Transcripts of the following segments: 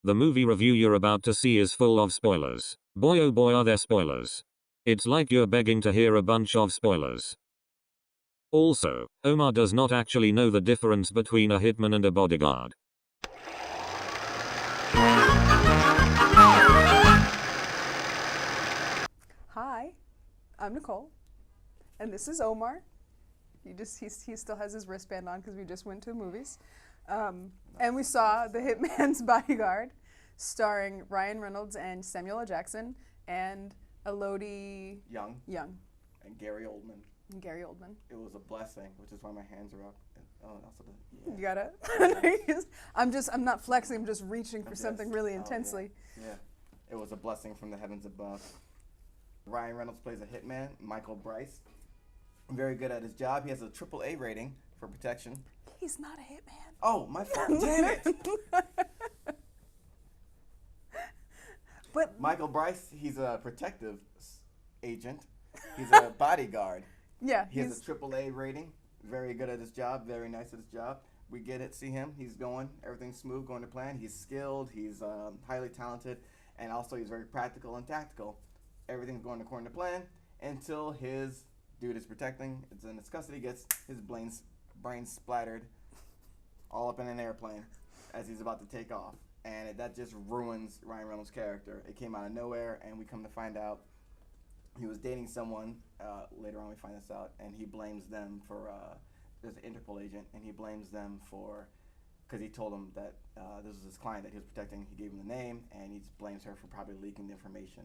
The movie review you're about to see is full of spoilers. Boy oh boy are there spoilers. It's like you're begging to hear a bunch of spoilers. Also, Omar does not actually know the difference between a hitman and a bodyguard. Hi, I'm Nicole, and this is Omar. He still has his wristband on because we just went to the movies, and we saw The Hitman's Bodyguard, starring Ryan Reynolds and Samuel L. Jackson and Elodie Young Young and Gary Oldman. and Gary Oldman. It was a blessing, which is why my hands are up. Oh, and also the, You gotta. I'm not flexing. I'm just reaching for Yes. something really Oh, yeah. intensely. Yeah, it was a blessing from the heavens above. Ryan Reynolds plays a hitman, Michael Bryce. Very good at his job. He has a AAA rating for protection. He's not a hitman. Oh, my fault. Damn it. But Michael Bryce, he's a protective agent. He's a bodyguard. yeah, He has a AAA rating. Very good at his job. Very nice at his job. We get it. See him. He's going. Everything's smooth. Going to plan. He's skilled. He's highly talented, and also he's very practical and tactical. Everything's going according to plan until his dude is protecting. It's in his custody. Gets his brain splattered all up in an airplane as he's about to take off, and that just ruins Ryan Reynolds' character. It came out of nowhere, and we come to find out he was dating someone. Later on, we find this out, and he blames them for. There's an Interpol agent, and he blames them for because he told him that this was his client that he was protecting. He gave him the name, and he just blames her for probably leaking the information.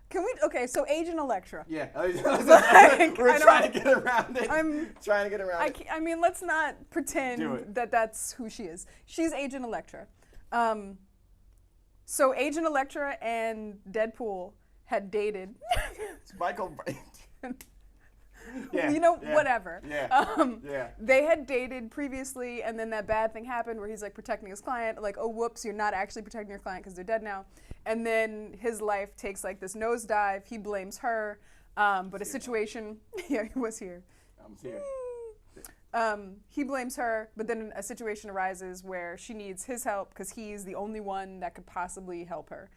can we? Okay, so Agent Electra. Yeah, Like, we're I trying to get around it. I'm trying to get around it. I mean, let's not Do pretend it. that that's who she is. She's Agent Electra. So Agent Electra and Deadpool had dated. It's Michael. Yeah, yeah, whatever. Yeah, yeah. They had dated previously, and then that bad thing happened where he's like protecting his client. Like, oh, whoops, you're not actually protecting your client because they're dead now. And then his life takes like this nosedive. He blames her, but a situation. Yeah, he was here. I'm here. He blames her, but then a situation arises where she needs his help because he's the only one that could possibly help her.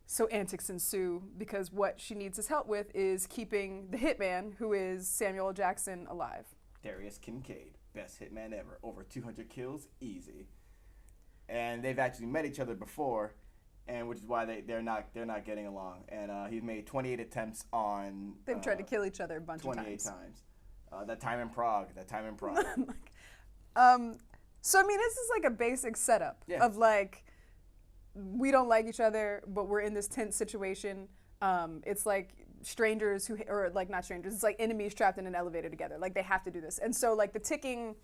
So antics ensue because what she needs his help with is keeping the hitman, who is Samuel L. Jackson, alive. Darius Kincaid, best hitman ever, over 200 kills, easy. And they've actually met each other before, and which is why they're not getting along. And he's made 28 attempts on. They've tried to kill each other a bunch of 28 times. times. That time in Prague. So I mean, this is like a basic setup of like, we don't like each other, but we're in this tense situation. It's like strangers or like not strangers. It's like enemies trapped in an elevator together. Like they have to do this. And so like the ticking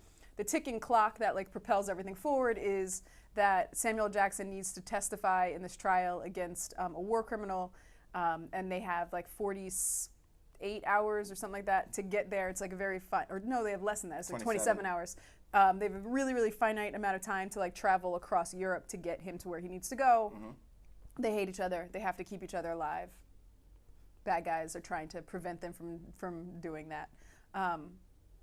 clock that like propels everything forward is that Samuel Jackson needs to testify in this trial against a war criminal, and they have like 48 hours or something like that to get there. It's like a very they have less than that. It's like 27 hours. They have a really, really finite amount of time to like travel across Europe to get him to where he needs to go. Mm-hmm. They hate each other. They have to keep each other alive. Bad guys are trying to prevent them from doing that.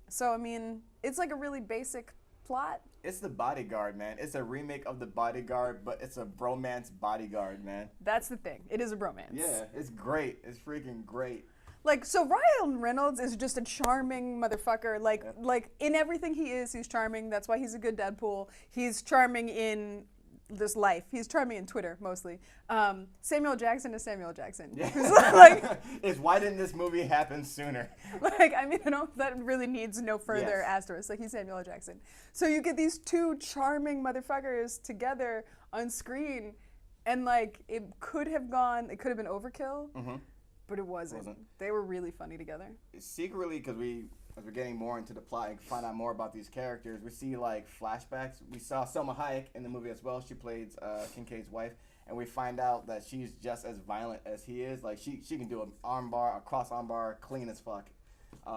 So I mean, it's like a really basic plot. It's The Bodyguard, man. It's a remake of The Bodyguard, but it's a bromance Bodyguard, man. That's the thing. It is a bromance. Yeah, it's great. It's freaking great. Like, so Ryan Reynolds is just a charming motherfucker. Like in everything he is, he's charming. That's why he's a good Deadpool. He's charming in this life. He's charming in Twitter, mostly. Samuel Jackson is Samuel Jackson. Yeah. Like, It's why didn't this movie happen sooner? like, I mean, that really needs no further asterisk. Like, he's Samuel L. Jackson. So you get these two charming motherfuckers together on screen, and like, it could have been overkill. Mm-hmm. But it wasn't. They were really funny together. Secretly, because as we're getting more into the plot and find out more about these characters, we see like flashbacks. We saw Selma Hayek in the movie as well. She played Kincaid's wife, and we find out that she's just as violent as he is. Like she can do an armbar, a cross armbar, clean as fuck.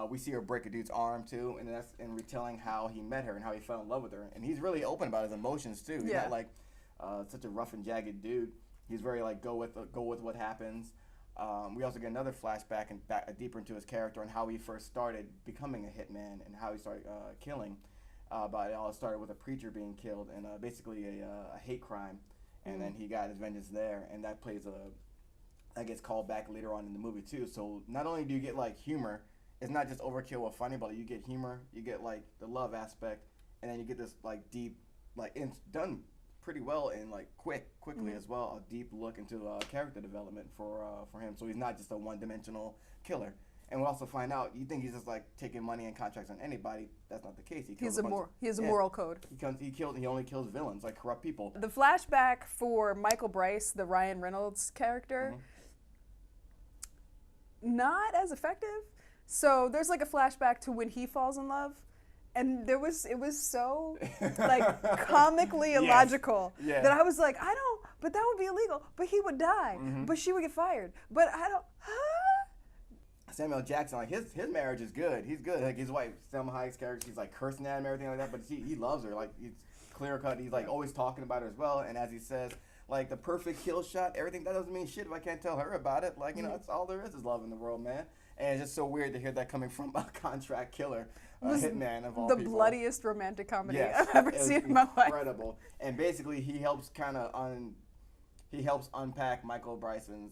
We see her break a dude's arm too, and that's in retelling how he met her and how he fell in love with her. And he's really open about his emotions too. He's not like such a rough and jagged dude. He's very like go with what happens. We also get another flashback and deeper into his character and how he first started becoming a hitman and how he started killing. But it all started with a preacher being killed and basically a hate crime. and then he got his vengeance there, and that gets called back later on in the movie too. So not only do you get like humor, it's not just overkill or funny, but you get humor, you get like the love aspect, and then you get this like deep, like it's done pretty well and like quickly as well, a deep look into character development for him. So he's not just a one-dimensional killer. And we also find out, you think he's just like taking money and contracts on anybody. That's not the case. He has a moral code. He only kills villains, like corrupt people. The flashback for Michael Bryce, the Ryan Reynolds character, not as effective. So there's like a flashback to when he falls in love, and it was so like comically illogical that I was like, but that would be illegal. But he would die. But she would get fired. But I don't. Samuel Jackson, like his marriage is good. He's good. Like his wife, Selma Hayek's character, she's like cursing at him and everything like that. But he loves her. Like he's clear cut. He's like always talking about her as well. And as he says, like the perfect kill shot, everything that doesn't mean shit if I can't tell her about it. Like that's all there is love in the world, man. And it's just so weird to hear that coming from a contract killer, a hitman of all people. The bloodiest romantic comedy I've ever seen in my life. Incredible. And basically, he helps unpack Michael Bryce's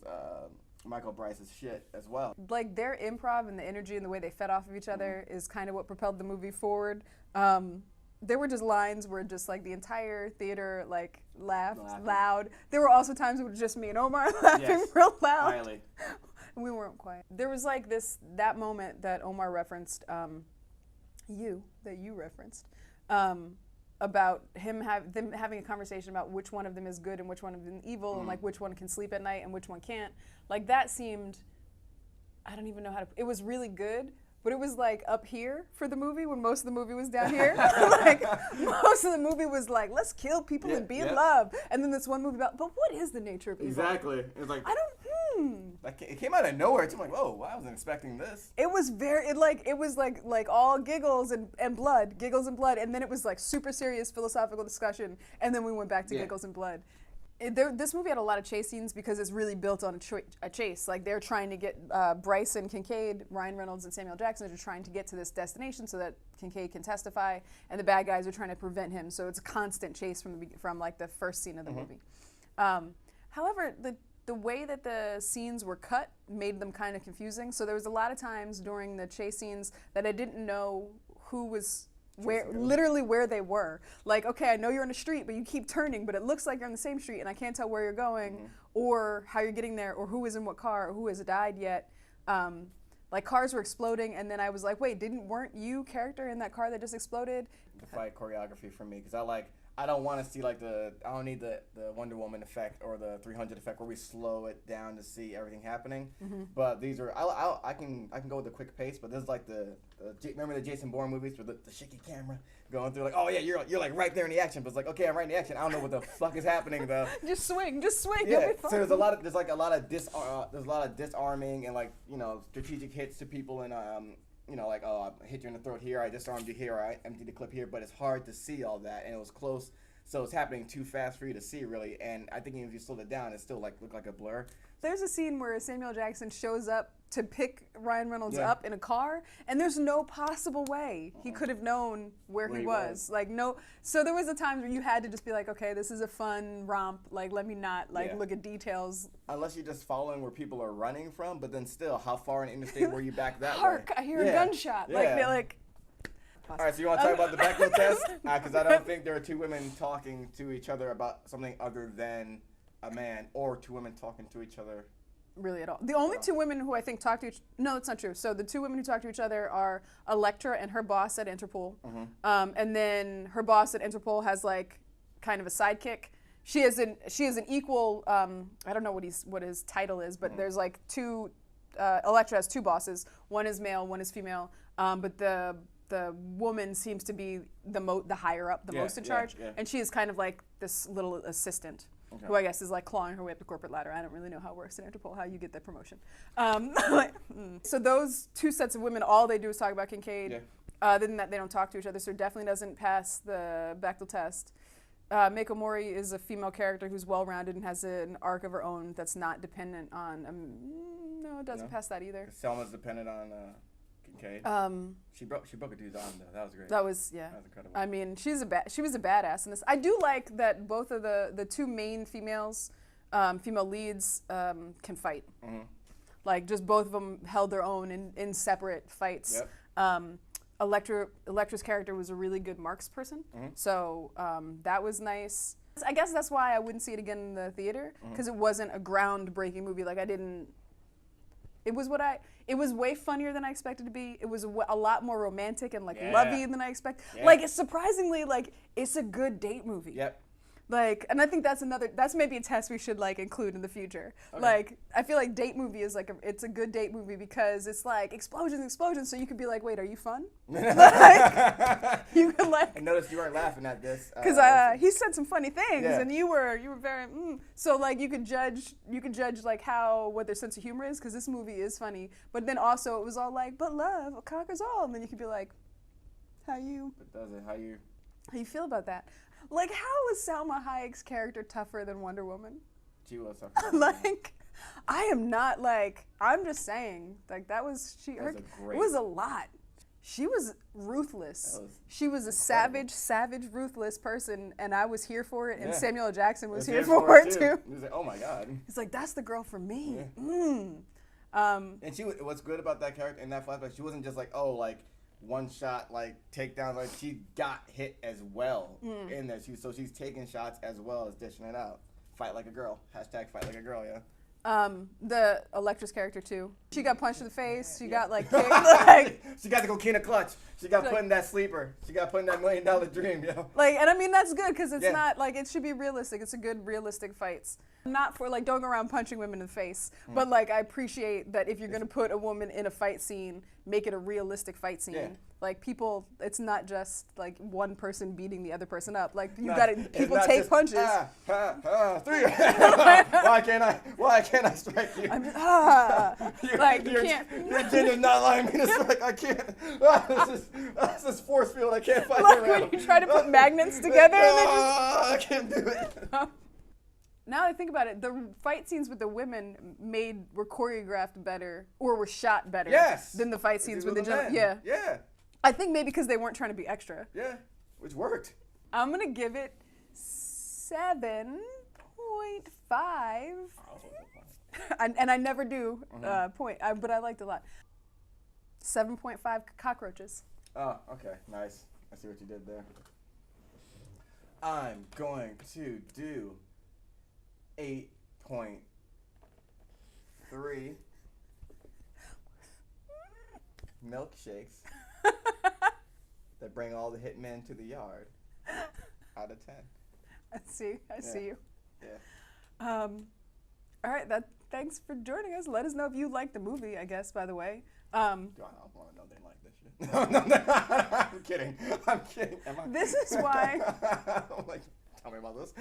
shit as well. Like their improv and the energy and the way they fed off of each other is kind of what propelled the movie forward. There were just lines where just like the entire theater like laughed loud. There were also times it was just me and Omar laughing real loud. Highly. We weren't quiet. There was like that moment that Omar referenced, you referenced, about them having a conversation about which one of them is good and which one of them is evil, and like which one can sleep at night and which one can't. Like that seemed, I don't even know how to. It was really good, but it was like up here for the movie when most of the movie was down here. Like most of the movie was like, let's kill people and be in love, and then this one movie about, but what is the nature of evil? Exactly. It was like I don't. Like it came out of nowhere. It's like, whoa, I wasn't expecting this. It was like all giggles and blood, and then it was like super serious philosophical discussion, and then we went back to giggles and blood. This movie had a lot of chase scenes because it's really built on a chase. Like they're trying to get Bryce and Kincaid, Ryan Reynolds and Samuel Jackson are trying to get to this destination so that Kincaid can testify, and the bad guys are trying to prevent him. So it's a constant chase from like the first scene of the movie. However, the way that the scenes were cut made them kind of confusing. So there was a lot of times during the chase scenes that I didn't know who was literally where they were. Like, okay, I know you're on the street, but you keep turning, but it looks like you're on the same street, and I can't tell where you're going, or how you're getting there, or who is in what car, or who has died yet. Like cars were exploding, and then I was like, wait, weren't you character in that car that just exploded? The fight choreography for me, because I don't want to see I don't need the Wonder Woman effect or the 300 effect where we slow it down to see everything happening. But these are I can go with the quick pace, but this is like remember the Jason Bourne movies with the shaky camera going through, like, oh yeah, you're like right there in the action, but it's like, okay, I'm right in the action, I don't know what the fuck is happening though. Just swing. Yeah. So there's a lot of disarming and like strategic hits to people and like, oh, I hit you in the throat here, I disarmed you here, or I emptied the clip here, but it's hard to see all that, and it was close, so it's happening too fast for you to see, really, and I think even if you slowed it down, it still looked like a blur. There's a scene where Samuel Jackson shows up to pick Ryan Reynolds up in a car, and there's no possible way he could have known where he was. Like, no. So there was a time where you had to just be like, okay, this is a fun romp. Like, let me not look at details. Unless you're just following where people are running from, but then still, how far in the interstate were you back that Hark, way? I hear a gunshot. Yeah. All right, so you want to talk about the Bechdel test? Because I don't think there are two women talking to each other about something other than a man, or two women talking to each other. Really at all. The only two women who I think talk to each no, that's not true. So the two women who talk to each other are Electra and her boss at Interpol. And then her boss at Interpol has like kind of a sidekick. She is an equal I don't know what his title is, but there's like two Electra has two bosses. One is male, one is female. But the woman seems to be the higher up, the most in charge, and she is kind of like this little assistant. Who I guess is like clawing her way up the corporate ladder. I don't really know how it works in Interpol, how you get that promotion. So those two sets of women, all they do is talk about Kincaid. Other than that, they don't talk to each other, so it definitely doesn't pass the Bechdel test. Meiko Mori is a female character who's well-rounded and has an arc of her own that's not dependent on... no, it doesn't pass that either. Selma's dependent on Okay. She broke a dude's arm though. That was great. That was That was incredible. I mean, she was a badass in this. I do like that both of the two main female leads can fight. Mm-hmm. Like just both of them held their own in separate fights. Yep. Electra's character was a really good marks person, so that was nice. I guess that's why I wouldn't see it again in the theater, because it wasn't a groundbreaking movie. Like it was way funnier than I expected to be. It was a lot more romantic and lovey than I expected. Yeah. Like it's surprisingly it's a good date movie. Yep. Like, and I think that's maybe a test we should include in the future. Okay. Like, I feel like date movie is it's a good date movie because it's explosions, so you could be like, wait, are you fun? You could I noticed you weren't laughing at this. Because he said some funny things, and you were very, So you could judge what their sense of humor is, because this movie is funny. But then also it was all but love conquers all, and then you could be like, how you feel about that? Like, how was Salma Hayek's character tougher than Wonder Woman? She was tougher. I am not I'm just saying, that was it was a lot. She was ruthless. She was a savage, ruthless person, and I was here for it, and Samuel L. Jackson was here for it too. He was like, oh my God. He's like, that's the girl for me. Yeah. And what's good about that character in that flashback, she wasn't just one shot takedown, she got hit as well in there. She's taking shots as well as dishing it out. Fight like a girl. #fight like a girl, yeah. The Electra's character too. She got punched in the face. She got kicked. She got the coquina clutch. She got put in that sleeper. She got put in that $1 million dream, yo. And I mean that's good, because it's not it should be realistic. It's a good realistic fights. Not for don't go around punching women in the face, but I appreciate that if you're gonna put a woman in a fight scene, make it a realistic fight scene. Yeah. People, it's not just one person beating the other person up. People take punches. Three. Why can't I strike you? I'm just, you can't. Your kid is not allowing me to strike. I can't. This is force field. I can't fight around. When you try to put magnets together, and then I can't do it. Now that I think about it, the fight scenes with the women were choreographed better, or were shot better than the fight scenes with the gentlemen. Yeah. Yeah. I think maybe because they weren't trying to be extra. Yeah, which worked. I'm going to give it 7.5. And I never do point, but I liked it a lot. 7.5 cockroaches. Oh, okay, nice. I see what you did there. I'm going to do 8.3 milkshakes that bring all the hitmen to the yard out of 10. I see you. Yeah. All right, thanks for joining us. Let us know if you liked the movie, I guess, by the way. Do I want to know they like this shit? No, I'm kidding. Am I? This is why. I'm tell me about this.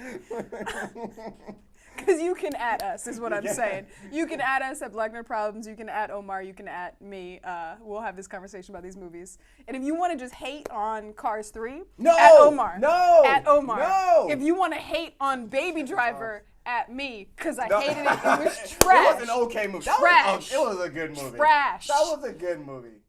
Because you can at us, is what I'm saying. You can at us at Black Nerd Problems. You can at Omar. You can at me. We'll have this conversation about these movies. And if you want to just hate on Cars 3, at Omar. No! At Omar. No! If you want to hate on Baby Driver, at me. Because I hated it. It was trash. It was an okay movie. Trash. It was a good movie. Trash. That was a good movie.